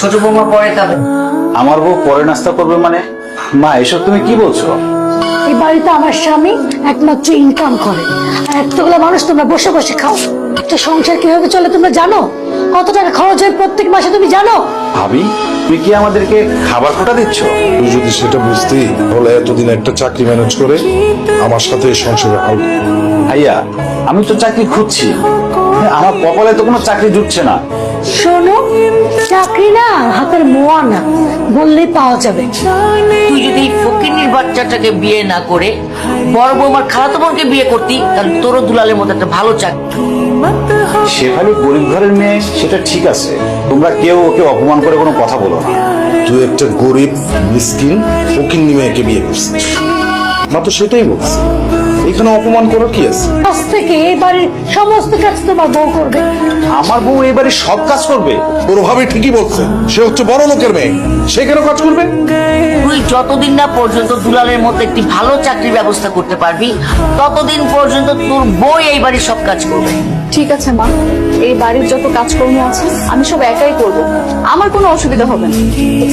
ছোট বৌমা পরে খাবে। আমার বউ পরে নাস্তা করবে মানে? মা এসব তুমি কি বলছো? এই বাড়িতে আমার স্বামী একমাত্র ইনকাম করে, আর এতগুলো মানুষ তোমরা বসে বসে খাও। একটা সংসার কিভাবে চলে তোমরা জানো? কত টাকা খরচ হয় প্রত্যেক মাসে তুমি জানো? ভাবি তুমি কি আমাদেরকে খাবার কোটা দিচ্ছ? তুই যদি সেটা বুঝতি তাহলে এতদিন একটা চাকরি ম্যানেজ করে আমার সাথে এই সংসারে হাল। ভাইয়া আমি তো চাকরি খুঁজছি, আমার কপালে তো কোনো চাকরি জুটছে না। শোনো, চাকরি না হাতের মোয়া না, বললেই পাওয়া যাবে। তুই যদি এই ফকিন্নির বাচ্চাটাকে বিয়ে না করে বড় বৌমার খালাতো বোনকে বিয়ে করতি, তাহলে তোরও দুলালের মতো একটা ভালো চাকরি। শেফালি গরিব ঘরের মেয়ে, সেটা ঠিক আছে, তোমরা কেউ ওকে অপমান করে কোনো কথা বলো না। তুই একটা গরিব মিসকিন ফকিন্নি মেয়েকে বিয়ে করছিস, মা তো সেটাই বলছি। এখানে অপমান করার কি আছে? আজ থেকে এই বাড়ির সমস্ত কাজ তোমার বউ করবে। আমার বউ এবারে সব কাজ করবে? তোর ভাবি ঠিকই বলছে, সে হচ্ছে বড় লোকের মেয়ে, সে কেন কাজ করবে? তুই যতদিন না পর্যন্ত দুলালের মতো একটি ভালো চাকরির ব্যবস্থা করতে পারবি, ততদিন পর্যন্ত তোর বই এই বাড়ির সব কাজ করবে। ঠিক আছে মা, এই বাড়ির যত কাজকর্ম আছে আমি সব একাই করব, আমার কোনো অসুবিধা হবে না।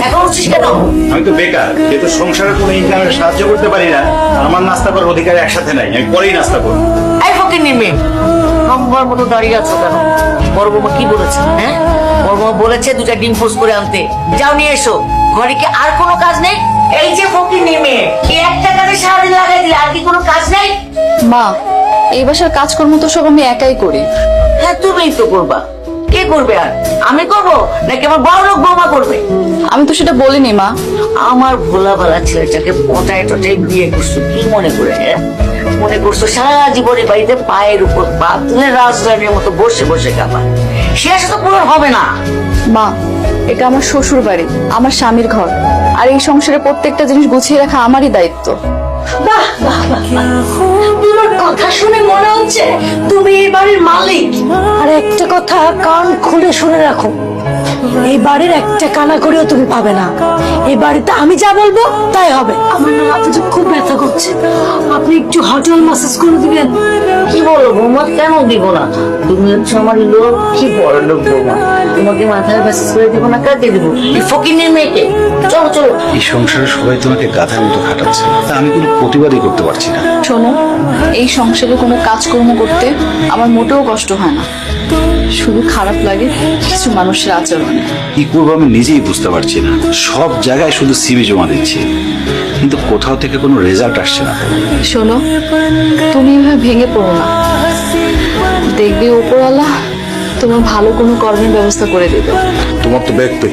এখন উঠছিস কেন? আমি তো বেকার, যেহেতু সংসারে কোনো ইনকামের সাহায্য করতে পারি না, আমার নাস্তা করার অধিকার একসাথে নাই, আমি পরেই নাস্তা করবো। এই ফকিন্নির মেয়ে, নম্বর মতো দাঁড়িয়ে আছো কেন? বড় বৌমা কি বলেছে? হ্যাঁ, বড় বৌমা বলেছে দুটা ডিম পোস্ট করে আনতে, যাও নিয়ে এসো। ঘরে কি আর কোনো কাজ নেই? এই যে ফকিন্নির মেয়ে, এই একটা কাজে সারাদিন লাগাই দিলে আর কি কোনো কাজ নেই? মা, এই বাসার কাজকর্ম তো সব আমি একাই করি। হ্যাঁ, তুমিই তো করবা। কে করবে আর? আমি করবো নাকি আমার বড় লোক বৌমা করবে? আমি তো সেটা বলিনি মা। আমার ভোলা ভালা ছেলেটাকে পটায় টটায় বিয়ে করছো কি মনে করে? হ্যাঁ? মনে করছো সারা জীবনে বাড়িতে পায়ের উপর পা তুলে রাজধানীর মতো বসে বসে খাবা? শেষ তো পূরণ হবে না। মা, এটা আমার শ্বশুর বাড়ি, আমার স্বামীর ঘর, আর এই সংসারে প্রত্যেকটা জিনিস গুছিয়ে রাখা আমারই দায়িত্ব। বাহ বাহ বাহ বাহ। তোমার কথা শুনে মনে হচ্ছে তুমি এই বাড়ির মালিক। আর একটা কথা কান খুলে শুনে রাখো, এই বাড়ির একটা কানা করেও তুমি পাবে না। এই বাড়িতে আমি যা বলবো তাই হবে। আমার না মাথাটা খুব ব্যথা করছে, আপনি একটু হটল ম্যাসাজ করে দিবেন? কি বলো বৌমা, কেন দিব না? তুমি হচ্ছে আমার লোক, কি বড় লোক বৌমা, তোমাকে মাথায় মেসেজ করে দিব না? কাকে দিব? এই ফকিন্নির মেয়েকে। চলো চলো। এই সংসারে সবাই তোমাকে গাধার মতো খাটাচ্ছে, তা আমি কোনো প্রতিবাদই করতে পারছি না। শোনো, এই সংসারে কোনো কাজকর্ম করতে আমার মোটেও কষ্ট হয় না, শুধু খারাপ লাগে কিছু মানুষের আচরণে। কি করবো আমি নিজেই বুঝতে পারছি না। সব জায়গায় শুধু সিভি জমা দিচ্ছি, কিন্তু কোথাও থেকে কোনো রেজাল্ট আসছে না। শোনো, তুমি এভাবে ভেঙে পড়ো না, দেখবে উপরওয়ালা তোমার ভালো কোনো কর্মের ব্যবস্থা করে দেবে। তোমার তো ব্যাগ